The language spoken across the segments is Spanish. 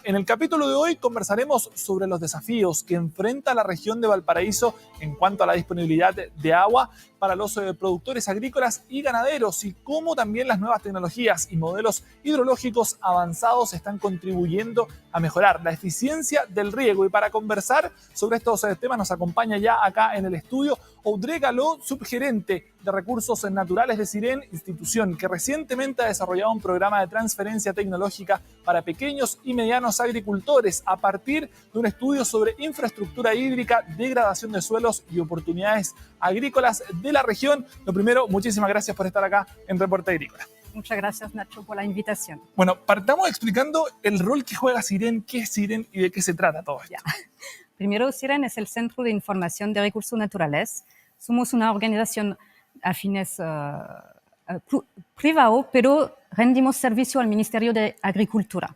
En el capítulo de hoy conversaremos sobre los desafíos que enfrenta la región de Valparaíso en cuanto a la disponibilidad de agua para los productores agrícolas y ganaderos y cómo también las nuevas tecnologías y modelos hidrológicos avanzados están contribuyendo a mejorar la eficiencia del riego. Y para conversar sobre estos temas nos acompaña ya acá en el estudio Audrey Galó, subgerente de Recursos Naturales de Ciren, institución que recientemente ha desarrollado un programa de transferencia tecnológica para pequeños y medianos agricultores a partir de un estudio sobre infraestructura hídrica, degradación de suelos y oportunidades agrícolas de la región. Lo primero, muchísimas gracias por estar acá en Reporte Agrícola. Muchas gracias, Nacho, por la invitación. Bueno, partamos explicando el rol que juega Ciren, qué es Ciren y de qué se trata todo esto. Ya. Primero, Ciren es el Centro de Información de Recursos Naturales. Somos una organización a fines privado, pero rendimos servicio al Ministerio de Agricultura.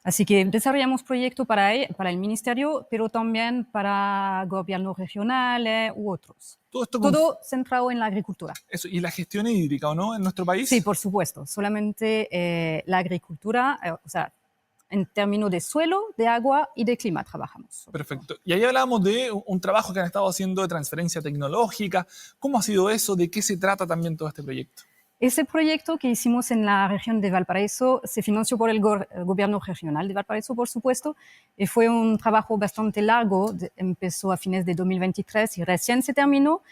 Así que desarrollamos proyectos para el Ministerio, pero también para gobiernos regionales u otros. Todo centrado en la agricultura. Eso, ¿y la gestión hídrica o no en nuestro país? Sí, por supuesto. Solamente la agricultura, o sea, en términos de suelo, de agua y de clima trabajamos. Perfecto. Y ahí hablábamos de un trabajo que han estado haciendo de transferencia tecnológica. ¿Cómo ha sido eso? ¿De qué se trata también todo este proyecto? Ese proyecto que hicimos en la región de Valparaíso se financió por el gobierno regional de Valparaíso, por supuesto, y fue un trabajo bastante largo. Empezó a fines de 2023 y recién se terminó.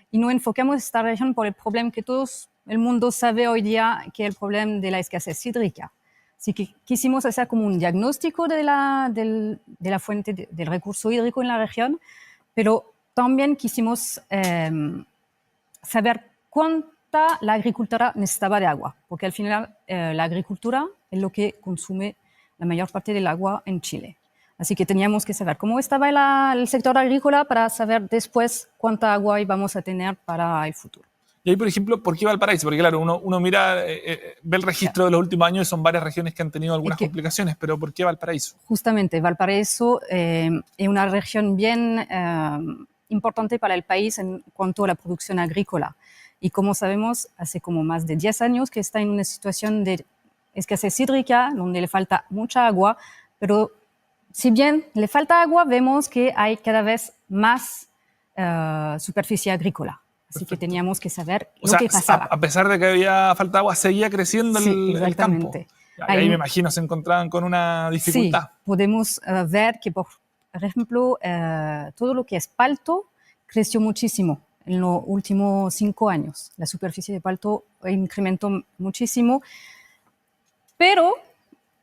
Y nos enfocamos en esta región por el problema que todo el mundo sabe hoy día, que es el problema de la escasez hídrica. Así que quisimos hacer como un diagnóstico de la fuente del recurso hídrico en la región, pero también quisimos saber cuánta la agricultura necesitaba de agua, porque al final la agricultura es lo que consume la mayor parte del agua en Chile. Así que teníamos que saber cómo estaba el sector agrícola para saber después cuánta agua íbamos a tener para el futuro. Y ahí, por ejemplo, ¿por qué Valparaíso? Porque claro, uno mira, ve el registro de los últimos años y son varias regiones que han tenido algunas complicaciones, pero ¿por qué Valparaíso? Justamente, Valparaíso es una región bien importante para el país en cuanto a la producción agrícola. Y como sabemos, hace como más de 10 años que está en una situación de escasez hídrica, donde le falta mucha agua, pero si bien le falta agua, vemos que hay cada vez más superficie agrícola. Así Perfecto. Que teníamos que saber lo que pasaba. A pesar de que había falta agua, seguía creciendo el campo. Ahí me imagino se encontraban con una dificultad. Sí, podemos ver que, por ejemplo, todo lo que es palto creció muchísimo en los últimos 5 años. La superficie de palto incrementó muchísimo, pero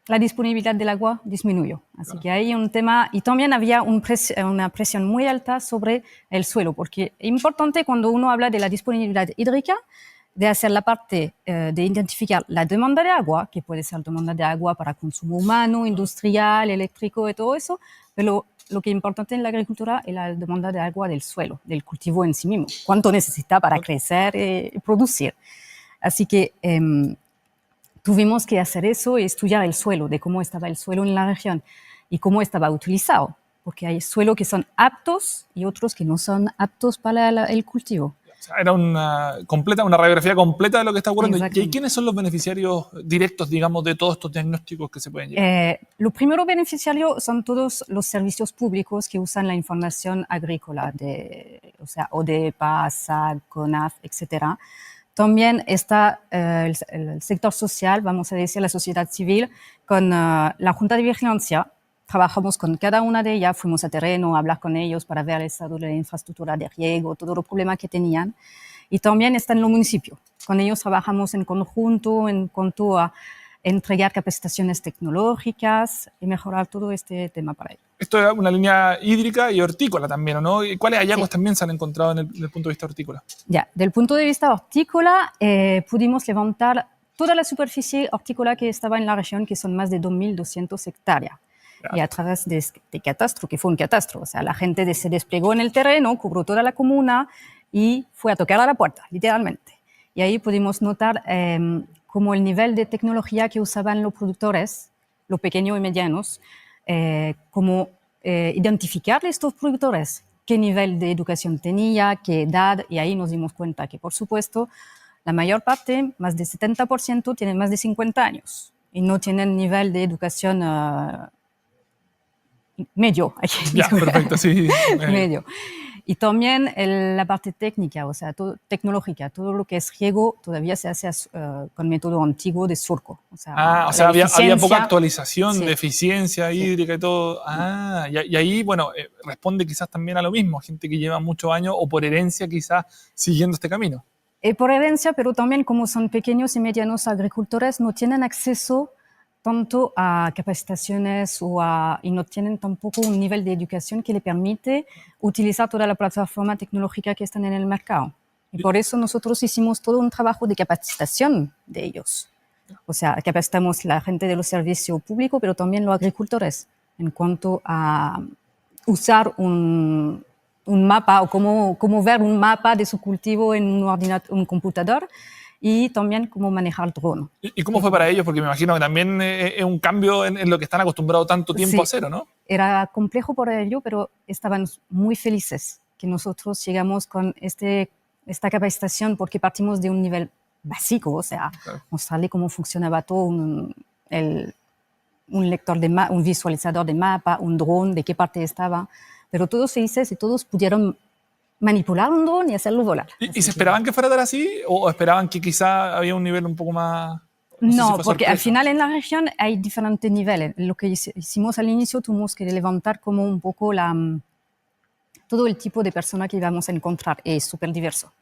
la disponibilidad del agua disminuyó. Así que hay un tema, y también había una presión muy alta sobre el suelo, porque es importante cuando uno habla de la disponibilidad hídrica, de hacer la parte de identificar la demanda de agua, que puede ser demanda de agua para consumo humano, industrial, eléctrico y todo eso, pero lo que es importante en la agricultura es la demanda de agua del suelo, del cultivo en sí mismo, cuánto necesita para crecer y producir. Así que tuvimos que hacer eso y estudiar el suelo, de cómo estaba el suelo en la región y cómo estaba utilizado, porque hay suelos que son aptos y otros que no son aptos para el cultivo. O sea, era una radiografía completa de lo que está ocurriendo. ¿Y quiénes son los beneficiarios directos, digamos, de todos estos diagnósticos que se pueden llevar? Los primeros beneficiarios son todos los servicios públicos que usan la información agrícola, o de PASA, CONAF, etcétera. También está el sector social, vamos a decir la sociedad civil, con la Junta de Vigilancia. Trabajamos con cada una de ellas, fuimos a terreno a hablar con ellos para ver el estado de la infraestructura de riego, todos los problemas que tenían. Y también están los municipios. Con ellos trabajamos en conjunto en cuanto a entregar capacitaciones tecnológicas y mejorar todo este tema para ellos. Esto es una línea hídrica y hortícola también, ¿no? ¿Y cuáles hallazgos también se han encontrado desde el punto de vista hortícola? Ya, del punto de vista hortícola, pudimos levantar toda la superficie hortícola que estaba en la región, que son más de 2.200 hectáreas. Y a través de catastro, que fue un catastro, o sea, la gente se desplegó en el terreno, cubrió toda la comuna y fue a tocar a la puerta, literalmente. Y ahí pudimos notar como el nivel de tecnología que usaban los productores, los pequeños y medianos, como identificar estos productores, qué nivel de educación tenía, qué edad, y ahí nos dimos cuenta que, por supuesto, la mayor parte, más del 70%, tienen más de 50 años y no tienen nivel de educación medio, Ya, perfecto, sí. medio. Y también la parte técnica, o sea, tecnológica, todo lo que es riego todavía se hace con método antiguo de surco. O sea, O sea, había poca eficiencia, actualización sí, de eficiencia sí. hídrica y todo. Y ahí, bueno, responde quizás también a lo mismo, gente que lleva muchos años o por herencia quizás siguiendo este camino. Por herencia, pero también como son pequeños y medianos agricultores, no tienen acceso tanto a capacitaciones y no tienen tampoco un nivel de educación que le permite utilizar toda la plataforma tecnológica que están en el mercado. Y por eso nosotros hicimos todo un trabajo de capacitación de ellos. O sea, capacitamos a la gente de los servicios públicos, pero también los agricultores en cuanto a usar un mapa o cómo ver un mapa de su cultivo en un computador y también cómo manejar el dron. ¿Y cómo fue para ellos? Porque me imagino que también es un cambio en lo que están acostumbrados tanto tiempo a Sí, hacer, ¿no? era complejo por ello, pero estaban muy felices que nosotros llegamos con esta capacitación porque partimos de un nivel básico, o sea, Claro. mostrarle cómo funcionaba todo un lector un visualizador de mapa, un dron, de qué parte estaba, pero todos felices y todos pudieron manipular un dron y hacerlo volar. ¿Y se esperaban que fuera tan así? ¿O esperaban que quizá había un nivel un poco más... No sé si No, fue porque al sorpresa. final en la región hay diferentes niveles. Lo que hicimos al inicio tuvimos que levantar como un poco todo el tipo de persona que íbamos a encontrar. Es súper diverso.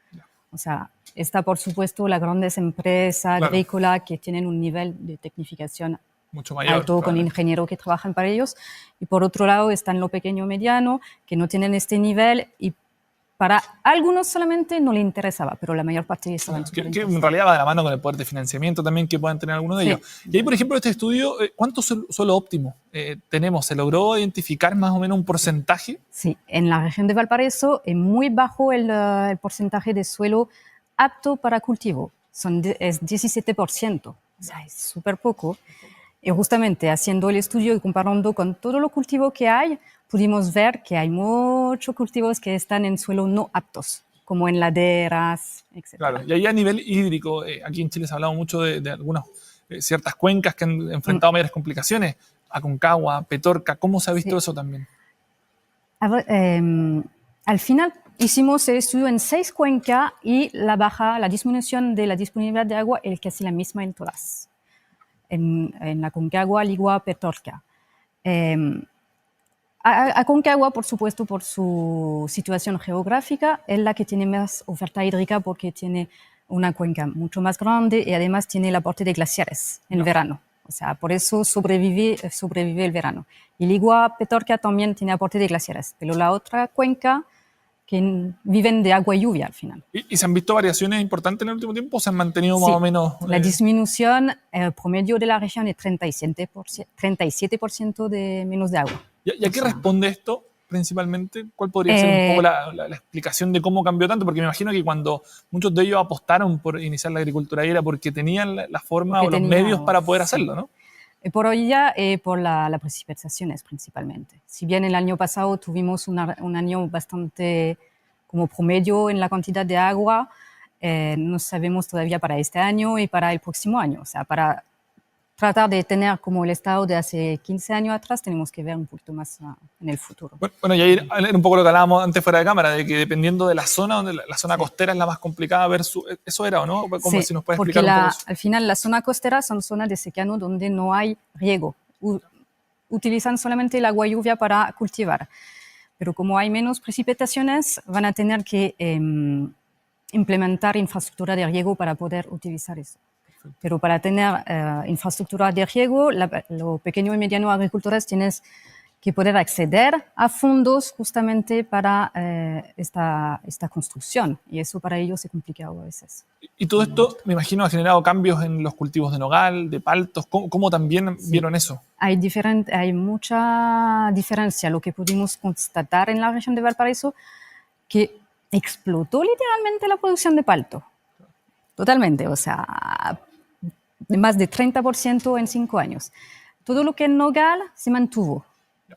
O sea, está por supuesto las grandes empresas Claro. agrícolas que tienen un nivel de tecnificación Mucho mayor. alto con probablemente. ingenieros que trabajan para ellos. Y por otro lado están lo pequeño mediano, que no tienen este nivel y para algunos solamente no le interesaba, pero la mayor parte estaban súper Que en interesados. realidad va de la mano con el poder de financiamiento también que puedan tener algunos de Sí. ellos. Y ahí, por ejemplo, este estudio, ¿cuánto suelo óptimo tenemos? ¿Se logró identificar más o menos un porcentaje? Sí, en la región de Valparaíso es muy bajo el porcentaje de suelo apto para cultivo. Es 17%, o sea, es súper poco. Y justamente haciendo el estudio y comparando con todo lo cultivo que hay, pudimos ver que hay muchos cultivos que están en suelo no aptos, como en laderas, etc. Claro, y ahí a nivel hídrico, aquí en Chile se ha hablado mucho de algunas ciertas cuencas que han enfrentado mayores complicaciones, Aconcagua, Petorca, ¿cómo se ha visto Sí. eso también? Al final hicimos el estudio en 6 cuencas y la disminución de la disponibilidad de agua es casi la misma en todas. En Aconcagua, Ligua, Petorca. Aconcagua, por supuesto, por su situación geográfica, es la que tiene más oferta hídrica porque tiene una cuenca mucho más grande y además tiene el aporte de glaciares en verano. O sea, por eso sobrevive el verano. Y Ligua, Petorca también tiene aporte de glaciares, pero la otra cuenca que viven de agua y lluvia al final. ¿Y se han visto variaciones importantes en el último tiempo o se han mantenido Sí, más o menos? la disminución promedio de la región es 37% de menos de agua. ¿Y a qué O sea, responde esto principalmente? ¿Cuál podría ser un poco la explicación de cómo cambió tanto? Porque me imagino que cuando muchos de ellos apostaron por iniciar la agricultura ahí era porque tenían la forma porque o los medios para poder hacerlo, ¿no? Por hoy ya por las precipitaciones principalmente. Si bien el año pasado tuvimos un año bastante como promedio en la cantidad de agua, no sabemos todavía para este año y para el próximo año. O sea, para tratar de tener como el estado de hace 15 años atrás, tenemos que ver un poquito más en el futuro. Bueno, y ahí era un poco lo que hablábamos antes fuera de cámara, de que dependiendo de la zona, donde la zona costera es la más complicada, eso era, ¿o no? Como Sí, si nos puede porque explicar un poco eso. al final la zona costera son zonas de secano donde no hay riego. Utilizan solamente el agua lluvia para cultivar. Pero como hay menos precipitaciones, van a tener que implementar infraestructura de riego para poder utilizar eso. Pero para tener infraestructura de riego, los pequeños y medianos agricultores tienes que poder acceder a fondos justamente para esta construcción. Y eso para ellos es complicado a veces. Y todo esto, me imagino, ha generado cambios en los cultivos de nogal, de paltos. ¿Cómo también vieron eso? Hay mucha diferencia. Lo que pudimos constatar en la región de Valparaíso, que explotó literalmente la producción de palto. Totalmente, o sea, de más de 30% en 5 años. Todo lo que es nogal se mantuvo.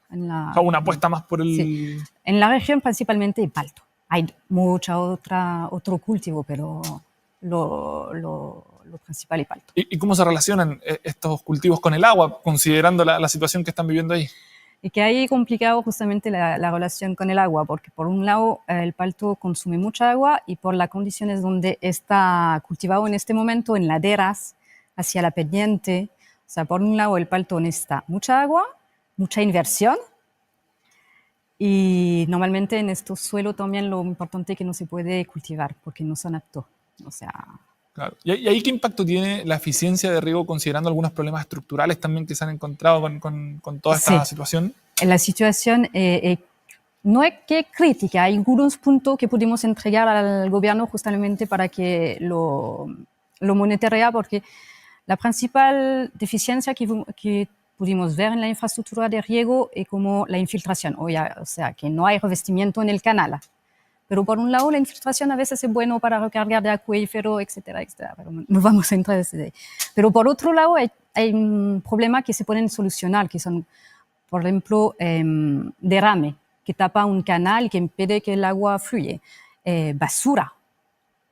O sea, una apuesta más por el... Sí. En la región principalmente el palto. Hay mucha otro cultivo, pero lo principal es palto. ¿Y cómo se relacionan estos cultivos con el agua, considerando la situación que están viviendo ahí? Y que hay complicado justamente la relación con el agua, porque por un lado el palto consume mucha agua y por las condiciones donde está cultivado en este momento, en laderas, hacia la pendiente. O sea, por un lado el palto necesita mucha agua, mucha inversión y normalmente en estos suelos también lo importante es que no se puede cultivar porque no son aptos. O sea, Claro. ¿Y ahí qué impacto tiene la eficiencia de riego considerando algunos problemas estructurales también que se han encontrado con toda esta sí, situación? la situación no es que crítica, hay algunos puntos que pudimos entregar al gobierno justamente para que lo monitorea, porque la principal deficiencia que pudimos ver en la infraestructura de riego es como la infiltración, o sea, que no hay revestimiento en el canal. Pero por un lado, la infiltración a veces es bueno para recargar de acuífero, etcétera, etcétera. Pero no vamos a entrar en ese. Pero por otro lado, hay un problema que se pueden solucionar, que son, por ejemplo, derrame, que tapa un canal que impide que el agua fluya. Basura.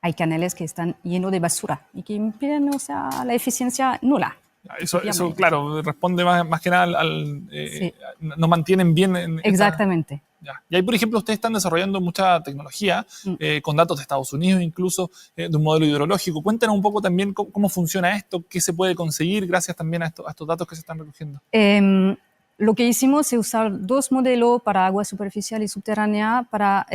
Hay canales que están llenos de basura y que impiden, o sea, la eficiencia nula. Eso claro, responde más que nada Sí. no mantienen bien Exactamente. Ya. Y ahí, por ejemplo, ustedes están desarrollando mucha tecnología, con datos de Estados Unidos incluso, de un modelo hidrológico. Cuéntanos un poco también cómo funciona esto, qué se puede conseguir gracias también a estos datos que se están recogiendo. Lo que hicimos es usar dos modelos para agua superficial y subterránea para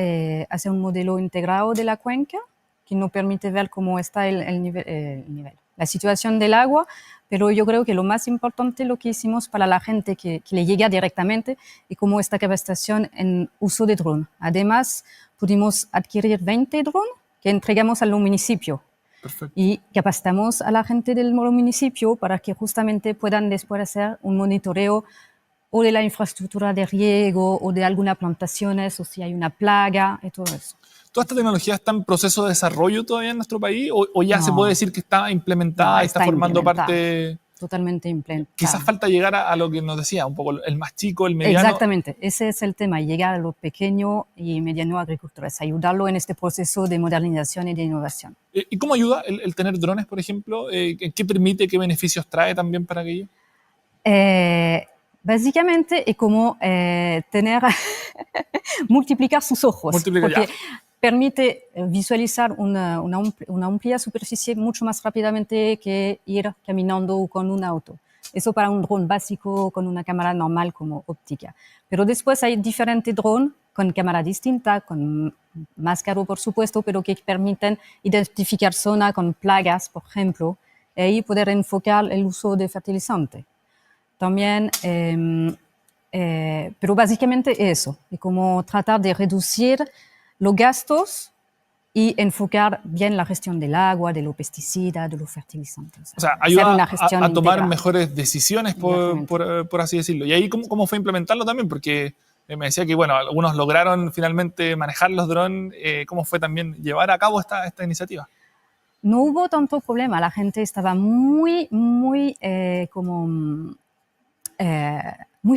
hacer un modelo integrado de la cuenca que nos permite ver cómo está el nivel, la situación del agua, pero yo creo que lo más importante lo que hicimos para la gente que le llega directamente y cómo esta capacitación en uso de dron. Además, pudimos adquirir 20 drones que entregamos al municipio. Perfecto. Y capacitamos a la gente del municipio para que justamente puedan después hacer un monitoreo o de la infraestructura de riego o de algunas plantaciones o si hay una plaga y todo eso. ¿Toda esta tecnología está en proceso de desarrollo todavía en nuestro país o ya se puede decir que está implementada y está formando parte? Totalmente implementada. Quizás falta llegar a lo que nos decía, un poco el más chico, el mediano. Exactamente, ese es el tema, llegar a los pequeños y medianos agricultores, ayudarlo en este proceso de modernización y de innovación. ¿Y cómo ayuda el tener drones, por ejemplo? ¿Qué permite, qué beneficios trae también para aquello? Básicamente es como tener, multiplicar sus ojos, porque permite visualizar una amplia superficie mucho más rápidamente que ir caminando con un auto. Eso para un dron básico con una cámara normal como óptica. Pero después hay diferentes drones con cámara distinta, con más caro por supuesto, pero que permiten identificar zonas con plagas, por ejemplo, y ahí poder enfocar el uso de fertilizante. También, pero básicamente eso, es como tratar de reducir los gastos y enfocar bien la gestión del agua, de los pesticidas, de los fertilizantes. O sea, ayuda a tomar mejores decisiones, por así decirlo. ¿Y ahí cómo fue implementarlo también? Porque me decía que, bueno, algunos lograron finalmente manejar los drones. ¿Cómo fue también llevar a cabo esta iniciativa? No hubo tanto problema, la gente estaba muy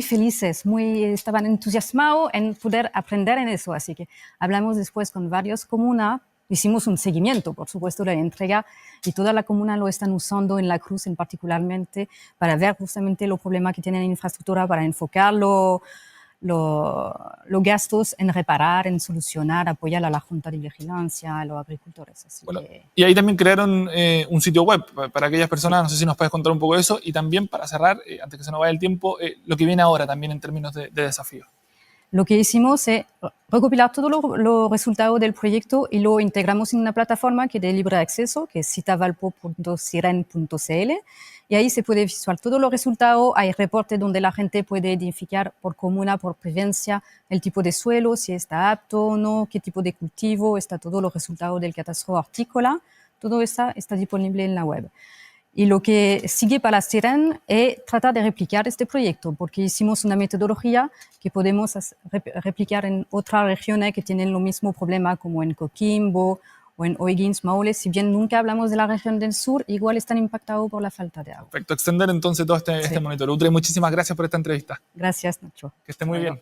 felices, estaban entusiasmados en poder aprender en eso. Así que hablamos después con varias comunas, hicimos un seguimiento, por supuesto, de la entrega y toda la comuna lo están usando en La Cruz en particularmente para ver justamente los problemas que tienen en infraestructura, para enfocarlo los gastos en reparar, en solucionar, apoyar a la Junta de Vigilancia, a los agricultores. Así bueno, y ahí también crearon un sitio web para aquellas personas, no sé si nos puedes contar un poco de eso, y también para cerrar, antes que se nos vaya el tiempo, lo que viene ahora también en términos de desafíos. Lo que hicimos es recopilar todos los resultados del proyecto y lo integramos en una plataforma que es de libre acceso, que es citavalpo.siren.cl, y ahí se puede visualizar todos los resultados. Hay reportes donde la gente puede identificar por comuna, por provincia, el tipo de suelo, si está apto o no, qué tipo de cultivo, está todos los resultados del catastro hortícola, todo eso está disponible en la web. Y lo que sigue para Siren es tratar de replicar este proyecto, porque hicimos una metodología que podemos replicar en otras regiones que tienen lo mismo problema, como en Coquimbo o en O'Higgins, Maule. Si bien nunca hablamos de la región del sur, igual están impactados por la falta de agua. Perfecto, extender entonces todo este monitoreo. Utre, muchísimas gracias por esta entrevista. Gracias, Nacho. Que esté muy bien.